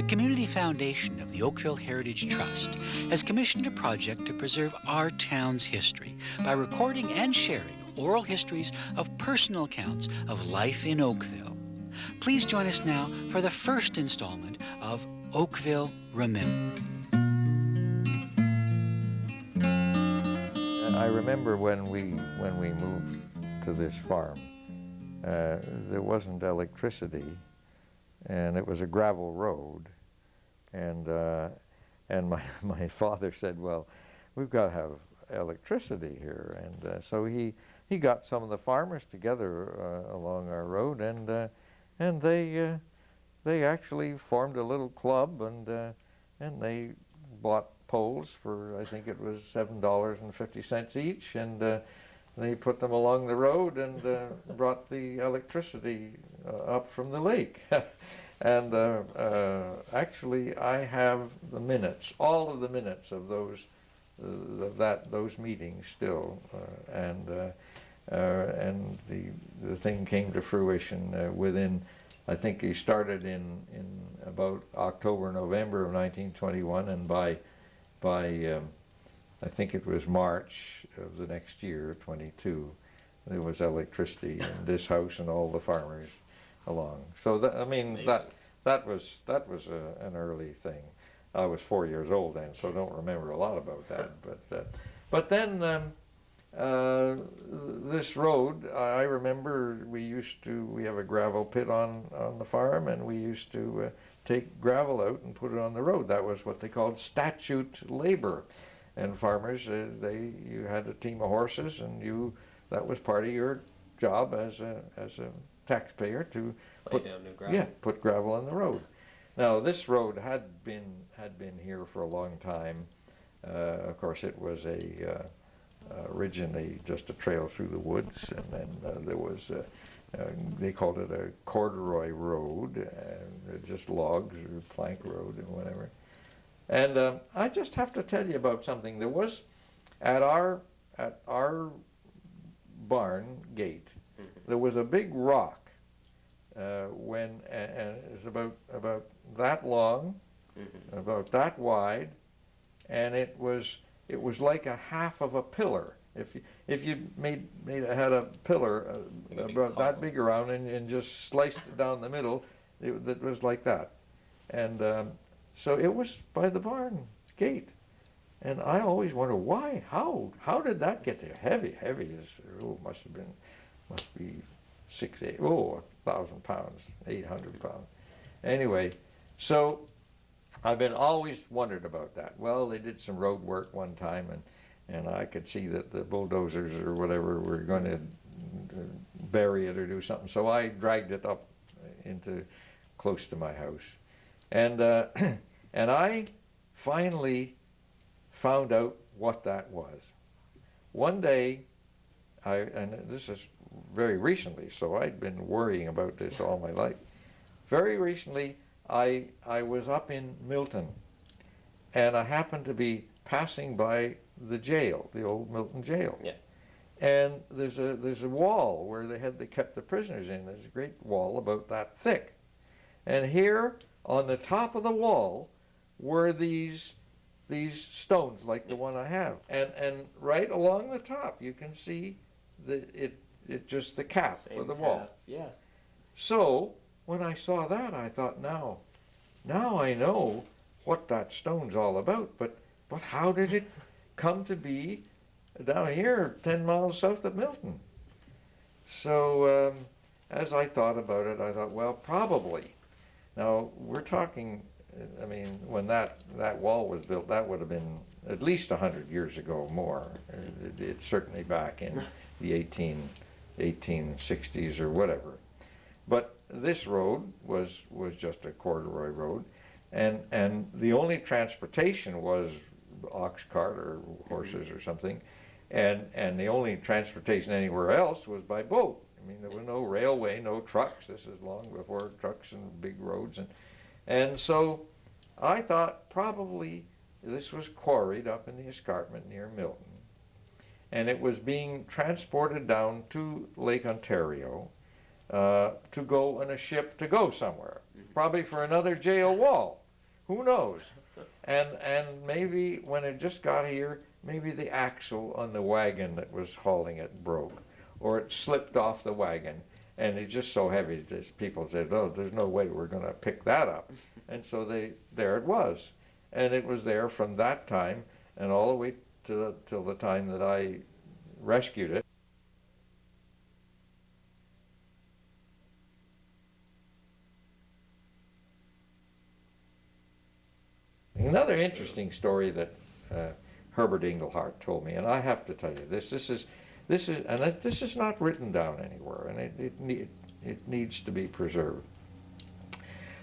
The Community Foundation of the Oakville Heritage Trust has commissioned a project to preserve our town's history by recording and sharing oral histories of personal accounts of life in Oakville. Please join us now for the first installment of Oakville Remembered. I remember when we moved to this farm, there wasn't electricity, and it was a gravel road, and my father said, "Well, we've got to have electricity here," and so he got some of the farmers together along our road, and they actually formed a little club, and they bought poles for, I think it was $7.50 each, and they put them along the road and brought the electricity up from the lake. And actually, I have the minutes, all of the minutes of those meetings still, and the thing came to fruition within. I think he started in about October, November of 1921, and by I think it was March of the next year, 22, there was electricity in this house and all the farmers along. So that, I mean, that was an early thing. I was 4 years old then, so don't remember a lot about that. But then this road, I remember we have a gravel pit on the farm, and we used to take gravel out and put it on the road. That was what they called statute labor. And farmers, you had a team of horses, and that was part of your job as a taxpayer to put gravel on the road. Now this road had been here for a long time. Of course, it was originally just a trail through the woods, and then there was they called it a corduroy road, just logs or plank road and whatever. And I just have to tell you about something. There was at our barn gate, there was a big rock and it was about that long, about that wide, and it was like a half of a pillar. If you had a pillar about that big around and just sliced it down the middle, it was like that. And so it was by the barn gate. And I always wonder why, how did that get there? Heavy as, must be 1,000 pounds, 800 pounds. Anyway, so I've always wondered about that. Well, they did some road work one time, and I could see that the bulldozers or whatever were going to bury it or do something. So I dragged it up into close to my house, and I finally found out what that was. One day, and this is very recently, so I'd been worrying about this all my life. Very recently, I was up in Milton, and I happened to be passing by the jail, the old Milton jail. Yeah. And there's a wall where they kept the prisoners in. There's a great wall about that thick. And here on the top of the wall were these stones like the one I have. And right along the top you can see it just the cap for the wall. Yeah. So when I saw that, I thought, now I know what that stone's all about, but how did it come to be down here 10 miles south of Milton? So as I thought about it, I thought, well, probably. Now we're talking, I mean, when that wall was built, that would have been at least 100 years ago or more. It's certainly back in the 1860s or whatever. But this road was just a corduroy road, and the only transportation was ox cart or horses or something, and the only transportation anywhere else was by boat. I mean, there was no railway, no trucks. This is long before trucks and big roads, and so I thought probably this was quarried up in the escarpment near Milton, and it was being transported down to Lake Ontario to go on a ship to go somewhere, probably for another jail wall. Who knows? And maybe when it just got here, maybe the axle on the wagon that was hauling it broke, or it slipped off the wagon, and it's just so heavy that people said, "Oh, there's no way we're going to pick that up," and so there it was, and it was there from that time and all the way till the time that I rescued it. Another interesting story that Herbert Englehart told me, and I have to tell you this is not written down anywhere, and it needs to be preserved.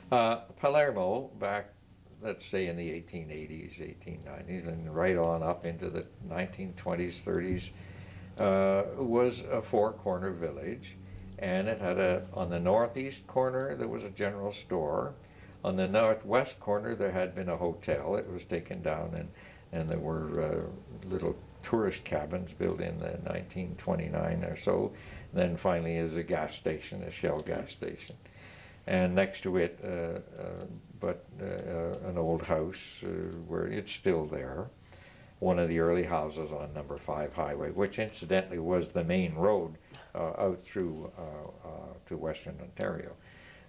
Palermo, back, let's say in the 1880s, 1890s, and right on up into the 1920s, 30s, was a four-corner village, and it had on the northeast corner there was a general store. On the northwest corner there had been a hotel. It was taken down, and there were little tourist cabins built in the 1929 or so. Then finally is a gas station, a Shell gas station. And next to it, an old house where it's still there. One of the early houses on Number 5 Highway, which incidentally was the main road out through to Western Ontario.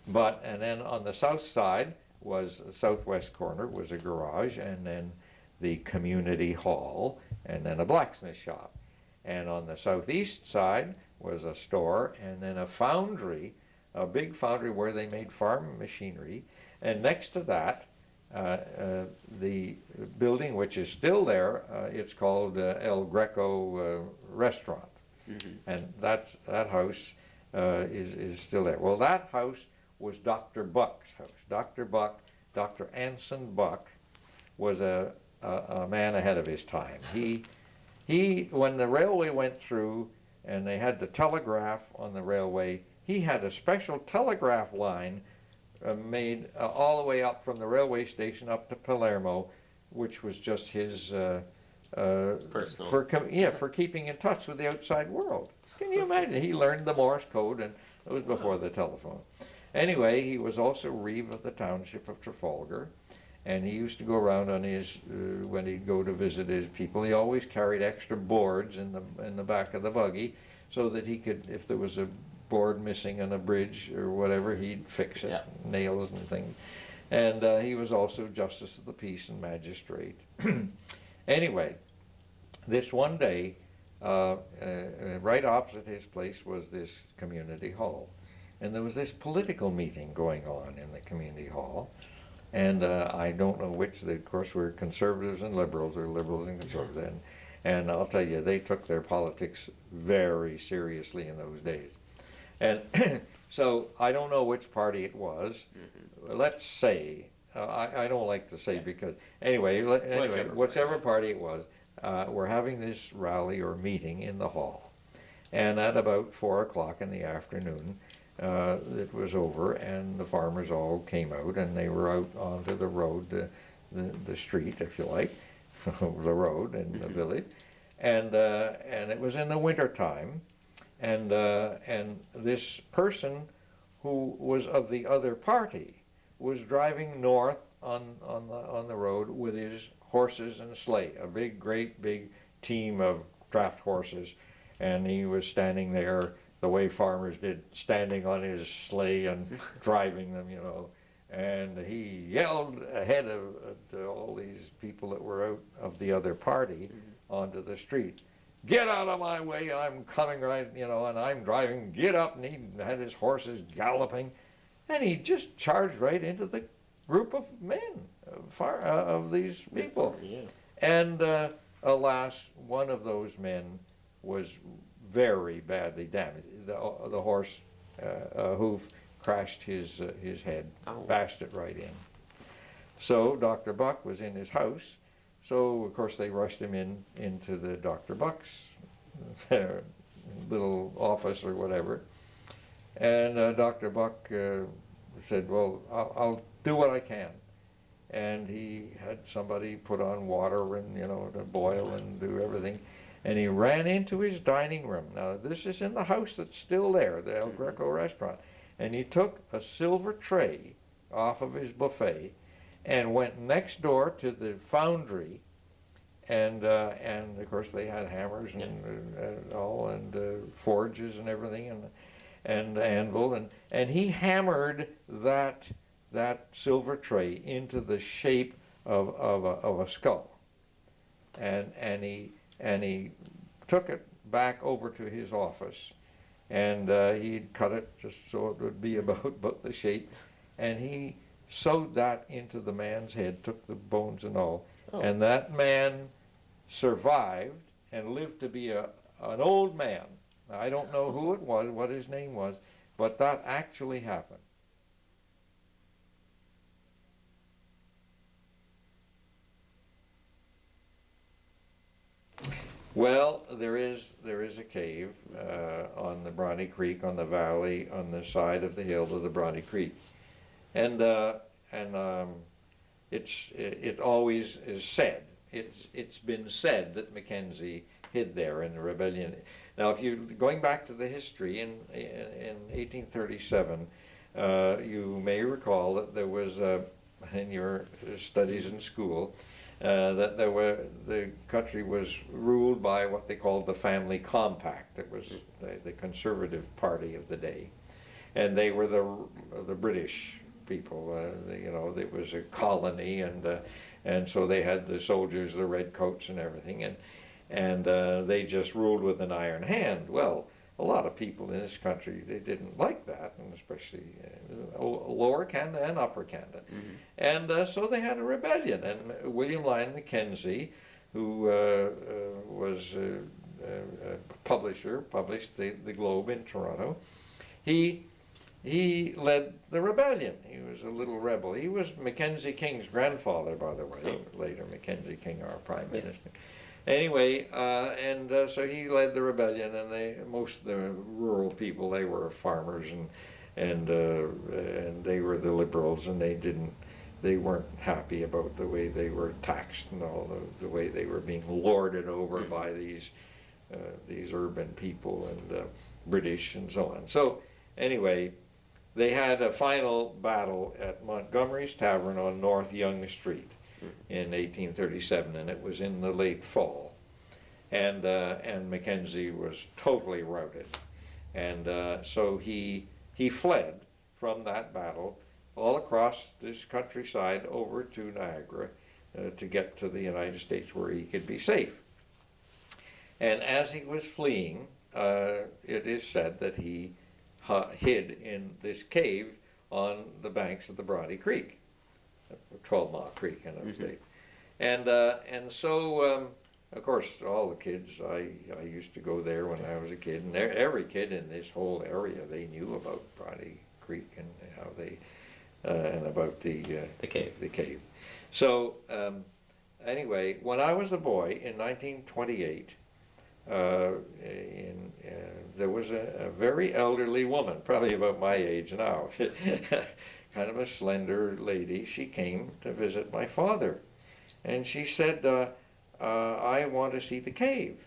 And then on the south side was the southwest corner was a garage, and then the community hall, and then a blacksmith shop. And on the southeast side was a store, and then a foundry, a big foundry where they made farm machinery. And next to that, the building, which is still there, it's called El Greco Restaurant. Mm-hmm. And that house is still there. Well, that house was Dr. Buck's house. Dr. Anson Buck was a man ahead of his time. He when the railway went through and they had the telegraph on the railway, he had a special telegraph line made all the way up from the railway station up to Palermo, which was just his personal. For keeping in touch with the outside world. Can you imagine? He learned the Morse code, and it was before the telephone. Anyway, he was also reeve of the township of Trafalgar, and he used to go around on his when he'd go to visit his people. He always carried extra boards in the back of the buggy, so that he could, if there was a board missing on a bridge or whatever, he'd fix it, nails and things. And he was also justice of the peace and magistrate. Anyway, this one day, right opposite his place was this community hall. And there was this political meeting going on in the community hall. And I don't know which, of course, were conservatives and liberals, or liberals and conservatives. And I'll tell you, they took their politics very seriously in those days. And so I don't know which party it was. Mm-hmm. Let's say, I don't like to say because, anyway, whichever party it was, we're having this rally or meeting in the hall. And at about 4 o'clock in the afternoon, it was over, and the farmers all came out, and they were out onto the road, the street, if you like, the road in the village, and it was in the winter time, and this person who was of the other party was driving north on the road with his horses and sleigh, a great big team of draft horses, and he was standing there the way farmers did, standing on his sleigh and driving them, and he yelled ahead of all these people that were out of the other party onto the street, "Get out of my way, I'm coming right, and I'm driving, get up," and he had his horses galloping, and he just charged right into the group of men, of these people. Yeah. And alas, one of those men was very badly damaged. The horse hoof crashed his head, bashed it right in. So Dr. Buck was in his house. So of course they rushed him into the Dr. Buck's little office or whatever. And Dr. Buck said, "Well, I'll do what I can." And he had somebody put on water and to boil and do everything. And he ran into his dining room. Now, this is in the house that's still there, the El Greco restaurant. And he took a silver tray off of his buffet, and went next door to the foundry, and of course they had hammers and all, and forges and everything, and anvil, and he hammered that silver tray into the shape of a skull, and he took it back over to his office, and he'd cut it just so it would be about the shape, and he sewed that into the man's head, took the bones and all, and that man survived and lived to be an old man. Now, I don't know who it was, what his name was, but that actually happened. Well, there is a cave on the Bronte Creek, on the valley, on the side of the hill of the Bronte Creek, and it always is said. It's been said that Mackenzie hid there in the rebellion. Now, if you're going back to the history in 1837, you may recall that there was in your studies in school. That the country was ruled by what they called the family compact. It was the conservative party of the day, and they were the British people. It was a colony, and so they had the soldiers, the redcoats, and everything, and they just ruled with an iron hand. Well, a lot of people in this country, they didn't like that, and especially Lower Canada and Upper Canada. Mm-hmm. And so they had a rebellion, and William Lyon Mackenzie, who was a publisher, published the Globe in Toronto, he led the rebellion. He was a little rebel. He was Mackenzie King's grandfather, by the way, later Mackenzie King, our Prime Minister. Anyway, so he led the rebellion, and most of the rural people, they were farmers, and they were the liberals, and they weren't happy about the way they were taxed and all the way they were being lorded over by these urban people and British and so on. So anyway, they had a final battle at Montgomery's Tavern on North Yonge Street in 1837, and it was in the late fall, and Mackenzie was totally routed, and so he fled from that battle all across this countryside over to Niagara to get to the United States where he could be safe. And as he was fleeing, it is said that he hid in this cave on the banks of the Bronte Creek. 12-mile creek in upstate, and so of course all the kids, I used to go there when I was a kid, and every kid in this whole area, they knew about Bronte Creek and how they and about the cave. So anyway, when I was a boy in 1928, there was a very elderly woman, probably about my age now. Kind of a slender lady. She came to visit my father, and she said, I want to see the cave.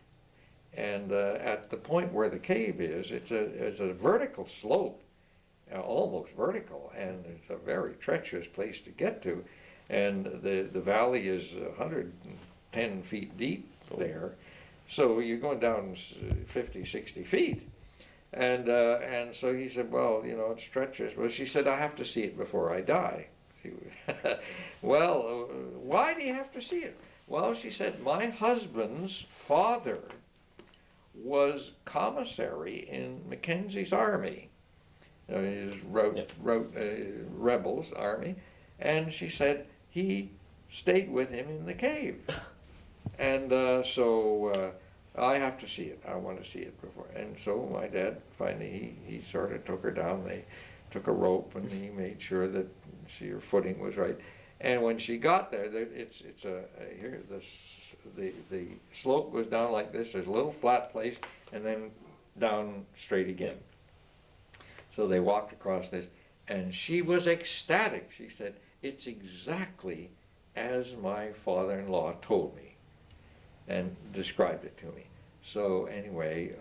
And at the point where the cave is, it's a vertical slope, almost vertical, and it's a very treacherous place to get to, and the valley is 110 feet deep there, so you're going down 50, 60 feet. And so he said, well, it's treacherous. Well, she said, I have to see it before I die. Well, why do you have to see it? Well, she said, my husband's father was commissary in Mackenzie's army, his rebels' army, and she said he stayed with him in the cave. And so I have to see it. I want to see it before. And so my dad finally, he sort of took her down. They took a rope, and he made sure that her footing was right. And when she got there, the slope goes down like this. There's a little flat place, and then down straight again. So they walked across this, and she was ecstatic. She said, it's exactly as my father-in-law told me, and described it to me. So anyway,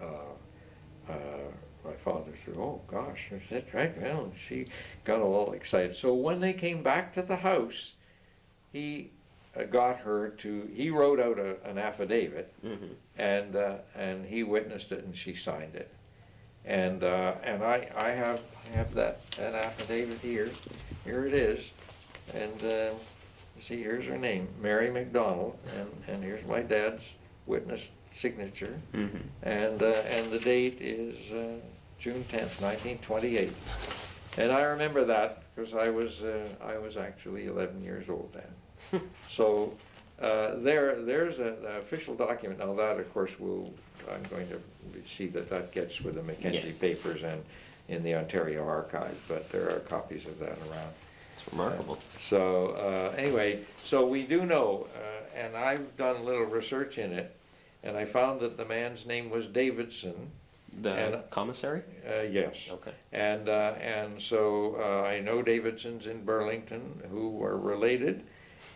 my father said, oh gosh, is that right? Well, and she got all excited. So when they came back to the house, he got her to, he wrote out an affidavit, and he witnessed it and she signed it. And I have that affidavit here. Here it is. And you see, here's her name, Mary McDonald, and here's my dad's witness signature. And the date is June 10th, 1928. And I remember that because I was actually 11 years old then. So there's an official document. Now that, of course, I'm going to see that gets with the Mackenzie papers and in the Ontario Archive, but there are copies of that around. It's remarkable. Anyway, so we do know, and I've done a little research in it, and I found that the man's name was Davidson. The commissary? Yes. Okay. And so I know Davidsons in Burlington who were related,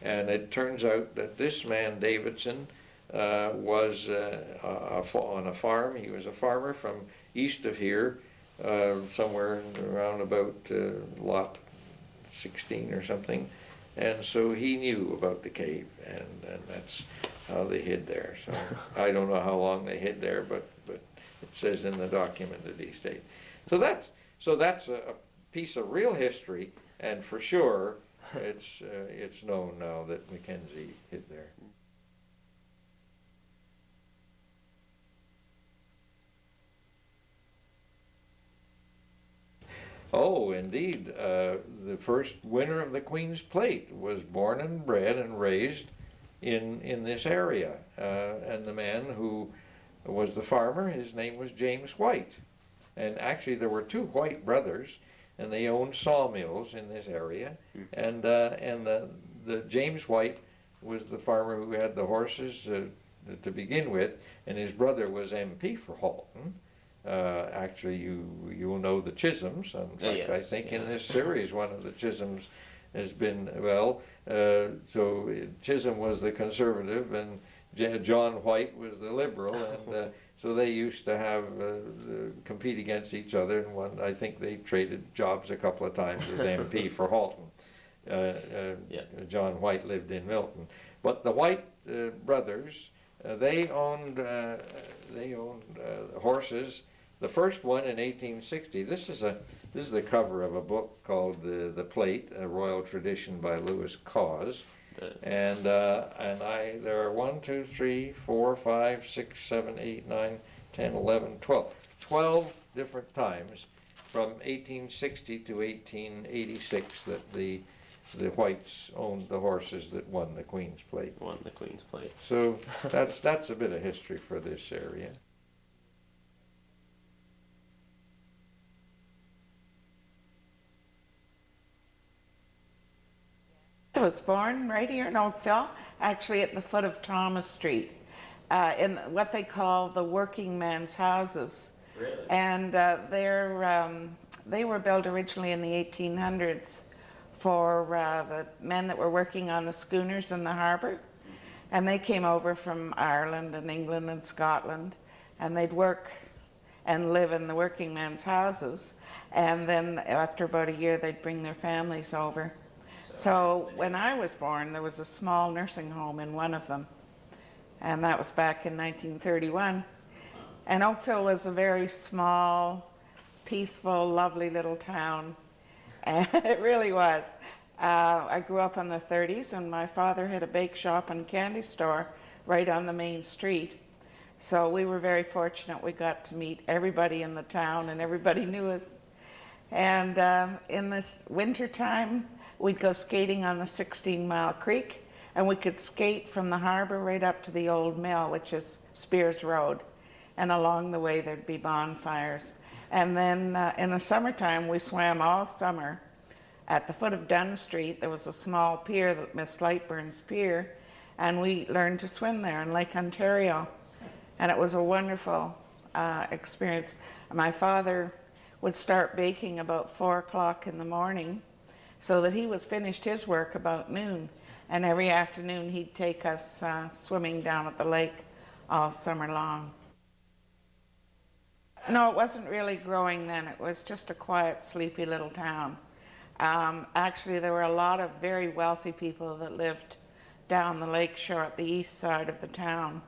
and it turns out that this man Davidson was on a farm. He was a farmer from east of here, somewhere around about lot 16 or something, and so he knew about the cave, and that's how they hid there. So I don't know how long they hid there, but it says in the document that he stayed. So that's a piece of real history, and for sure it's known now that Mackenzie hid there. Oh, indeed. The first winner of the Queen's Plate was born and bred and raised in this area. And the man who was the farmer, his name was James White. And actually there were two White brothers, and they owned sawmills in this area. And the James White was the farmer who had the horses to begin with, and his brother was MP for Halton. Actually, you'll know the Chisholms. In fact, I think in this series, one of the Chisholms has been, so Chisholm was the conservative, and John White was the liberal, and so they used to have compete against each other. And I think they traded jobs a couple of times as MP for Halton. John White lived in Milton, but the White brothers, they owned horses. The first one in 1860. This is the cover of a book called The Plate, a Royal Tradition by Lewis Cause, and there are 1, 2, 3, 4, 5, 6, 7, 8, 9, 10, 11, 12 different times from 1860 to 1886 that the Whites owned the horses that won the Queen's Plate. Won the Queen's Plate. So that's a bit of history for this area. I was born right here in Oakville, actually at the foot of Thomas Street, in what they call the working men's houses. Really? And they were built originally in the 1800s for the men that were working on the schooners in the harbour. And they came over from Ireland and England and Scotland, and they'd work and live in the working men's houses. And then after about a year, they'd bring their families over. So when I was born, there was a small nursing home in one of them, and that was back in 1931. And Oakville was a very small, peaceful, lovely little town, and it really was. I grew up in the 30s, and my father had a bake shop and candy store right on the main street. So we were very fortunate. We got to meet everybody in the town, and everybody knew us. And in this winter time, we'd go skating on the 16-mile creek, and we could skate from the harbor right up to the old mill, which is Spears Road. And along the way, there'd be bonfires. And then in the summertime, we swam all summer. At the foot of Dunn Street, there was a small pier, Miss Lightburn's Pier, and we learned to swim there in Lake Ontario. And it was a wonderful experience. My father would start baking about 4 o'clock in the morning, so that he was finished his work about noon. And every afternoon he'd take us swimming down at the lake all summer long. No, it wasn't really growing then. It was just a quiet, sleepy little town. Actually, there were a lot of very wealthy people that lived down the lake shore at the east side of the town.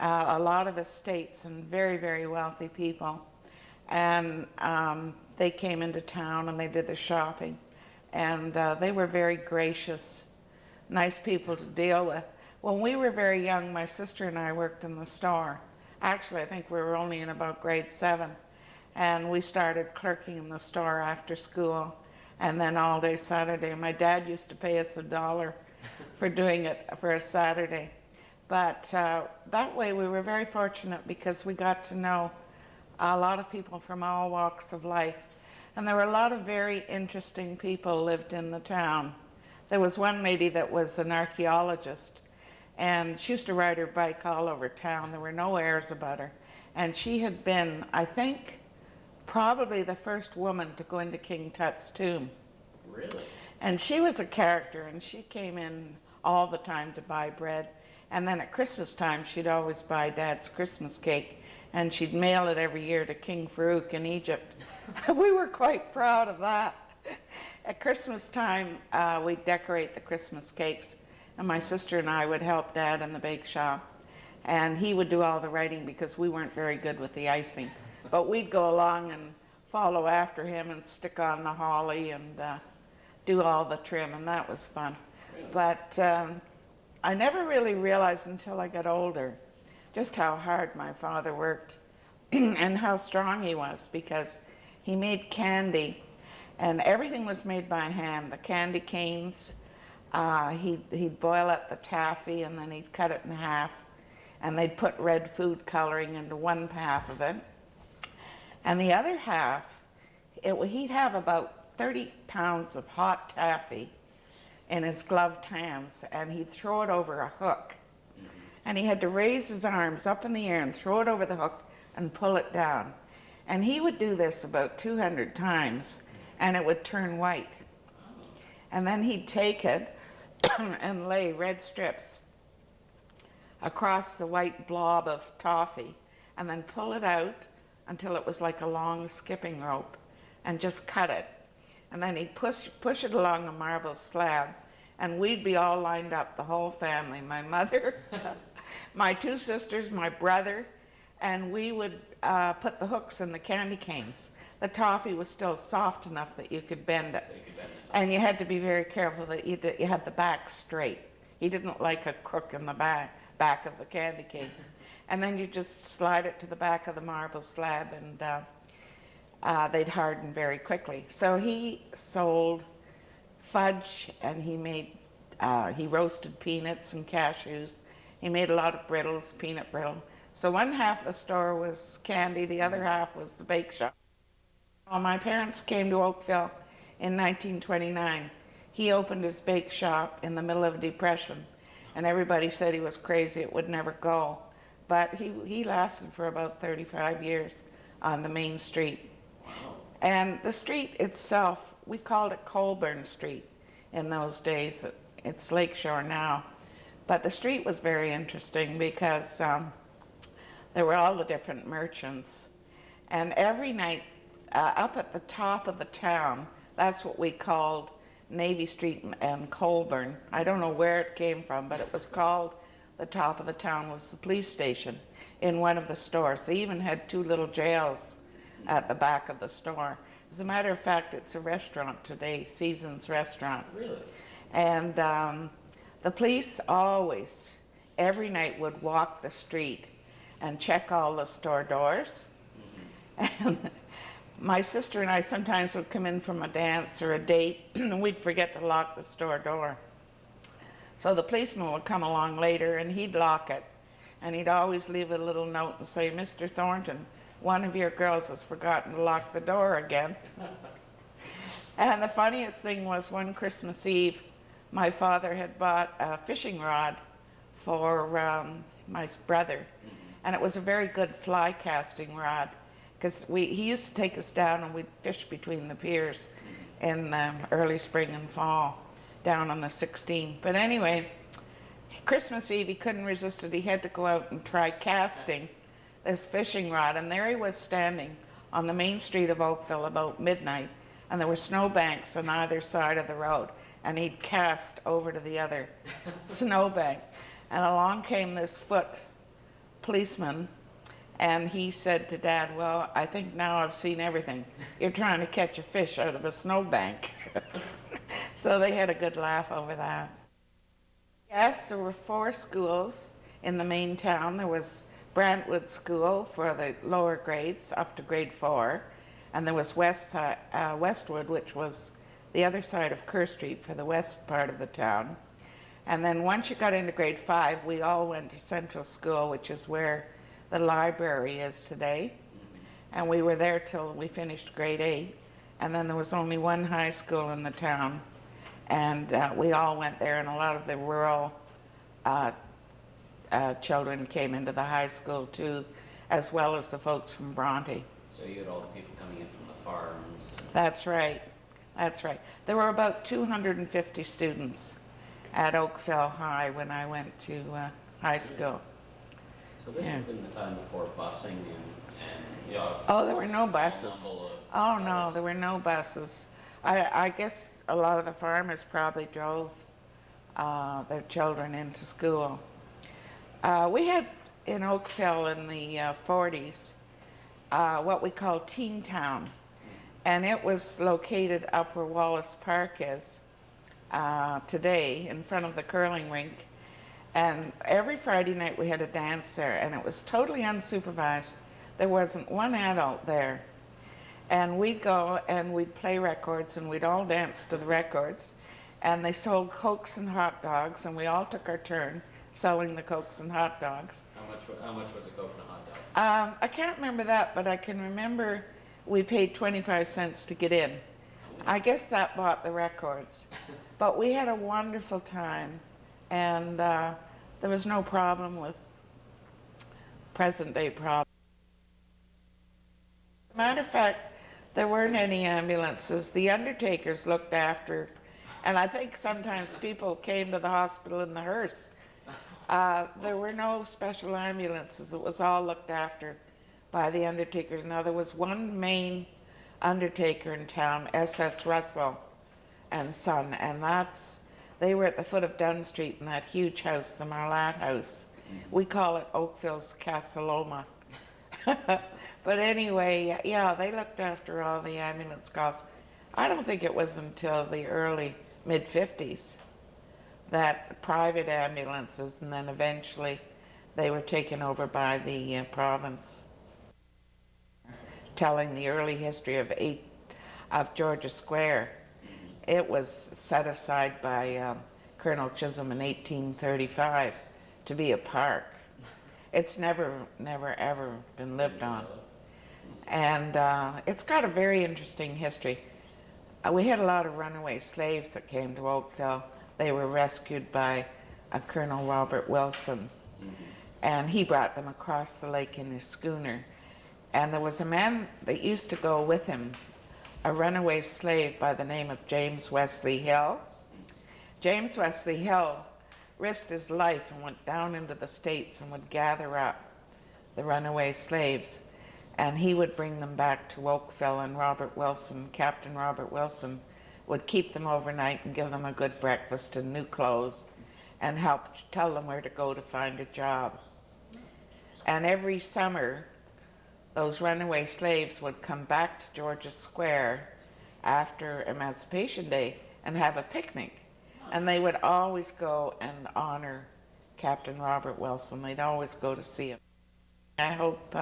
A lot of estates and very, very wealthy people. And they came into town and they did the shopping. And they were very gracious, nice people to deal with. When we were very young, my sister and I worked in the store. Actually, I think we were only in about grade 7. And we started clerking in the store after school and then all day Saturday. My dad used to pay us $1 for doing it for a Saturday. But that way we were very fortunate because we got to know a lot of people from all walks of life. And there were a lot of very interesting people lived in the town. There was one lady that was an archaeologist, and she used to ride her bike all over town. There were no airs about her. And she had been, I think, probably the first woman to go into King Tut's tomb. Really? And she was a character, and she came in all the time to buy bread. And then at Christmas time, she'd always buy Dad's Christmas cake, and she'd mail it every year to King Farouk in Egypt. We were quite proud of that. At Christmas time, we'd decorate the Christmas cakes, and my sister and I would help Dad in the bake shop. And he would do all the writing because we weren't very good with the icing. But we'd go along and follow after him and stick on the holly and do all the trim, and that was fun. But I never really realized until I got older just how hard my father worked and how strong he was, because he made candy and everything was made by hand. The candy canes, he'd boil up the taffy and then he'd cut it in half, and they'd put red food coloring into one half of it. And the other half, he'd have about 30 pounds of hot taffy in his gloved hands, and he'd throw it over a hook. And he had to raise his arms up in the air and throw it over the hook and pull it down. And he would do this about 200 times, and it would turn white. And then he'd take it and lay red strips across the white blob of toffee, and then pull it out until it was like a long skipping rope, and just cut it. And then he'd push it along a marble slab, and we'd be all lined up, the whole family, my mother, my 2 sisters, my brother, and we would put the hooks in the candy canes. The toffee was still soft enough that you could bend it. So you could bend it. And you had to be very careful that you had the back straight. He didn't like a crook in the back of the candy cane. And then you just slide it to the back of the marble slab, and they'd harden very quickly. So he sold fudge, and he roasted peanuts and cashews. He made a lot of brittles, peanut brittle. So one half of the store was candy, the other half was the bake shop. When my parents came to Oakville in 1929, he opened his bake shop in the middle of a depression, and everybody said he was crazy, it would never go. But he lasted for about 35 years on the main street. And the street itself, we called it Colburn Street in those days. It's Lakeshore now. But the street was very interesting because there were all the different merchants. And every night, up at the top of the town, that's what we called Navy Street and Colburn. I don't know where it came from, but it was called, the top of the town was the police station in one of the stores. They even had 2 little jails at the back of the store. As a matter of fact, it's a restaurant today, Seasons Restaurant. Really? And the police always, every night, would walk the street and check all the store doors. And my sister and I sometimes would come in from a dance or a date, and we'd forget to lock the store door. So the policeman would come along later, and he'd lock it. And he'd always leave a little note and say, "Mr. Thornton, one of your girls has forgotten to lock the door again." And the funniest thing was, one Christmas Eve, my father had bought a fishing rod for my brother. And it was a very good fly casting rod, because he used to take us down and we'd fish between the piers in the early spring and fall down on the 16th. But anyway, Christmas Eve, he couldn't resist it. He had to go out and try casting this fishing rod. And there he was standing on the main street of Oakville about midnight and there were snowbanks on either side of the road, and he'd cast over to the other snowbank. And along came this foot policeman, and he said to Dad, well, I think now I've seen everything. You're trying to catch a fish out of a snowbank. So they had a good laugh over that. Yes, there were 4 schools in the main town. There was Brantwood School for the lower grades up to grade 4, and there was Westwood, which was the other side of Kerr Street for the west part of the town. And then once you got into grade 5, we all went to Central School, which is where the library is today. And we were there till we finished grade 8. And then there was only one high school in the town. And we all went there, and a lot of the rural children came into the high school too, as well as the folks from Bronte. So you had all the people coming in from the farms. That's right. That's right. There were about 250 students at Oakville High when I went to high school. So this would have been the time before busing and you know, Oh, there were no buses. number of Oh, no, cars. there were no buses. I guess a lot of the farmers probably drove their children into school. We had in Oakville in the 40s what we call Teen Town, and it was located up where Wallace Park is today, in front of the curling rink. And every Friday night we had a dance there, and it was totally unsupervised. There wasn't one adult there. And we'd go and we'd play records, and we'd all dance to the records. And they sold Cokes and hot dogs, and we all took our turn selling the Cokes and hot dogs. How much was a Coke and a hot dog? I can't remember that, but I can remember we paid 25 cents to get in. I guess that bought the records. But we had a wonderful time, and there was no problem with present day problems. Matter of fact, there weren't any ambulances. The undertakers looked after, and I think sometimes people came to the hospital in the hearse. There were no special ambulances. It was all looked after by the undertakers. Now, there was one main undertaker in town, S.S. Russell and Son, and they were at the foot of Dunn Street in that huge house, the Marlatt House. We call it Oakville's Casaloma. But anyway, yeah, they looked after all the ambulance calls. I don't think it was until the early mid-50s that private ambulances, and then eventually they were taken over by the province. Telling the early history of Georgia Square. It was set aside by Colonel Chisholm in 1835 to be a park. It's never ever been lived on. And it's got a very interesting history. We had a lot of runaway slaves that came to Oakville. They were rescued by Colonel Robert Wilson, and he brought them across the lake in his schooner. And there was a man that used to go with him, a runaway slave by the name of James Wesley Hill. James Wesley Hill risked his life and went down into the States and would gather up the runaway slaves, and he would bring them back to Oakville, and Robert Wilson, Captain Robert Wilson, would keep them overnight and give them a good breakfast and new clothes and help tell them where to go to find a job. And every summer, those runaway slaves would come back to Georgia Square after Emancipation Day and have a picnic. And they would always go and honor Captain Robert Wilson. They'd always go to see him. I hope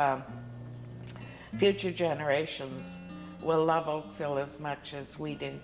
future generations will love Oakville as much as we do.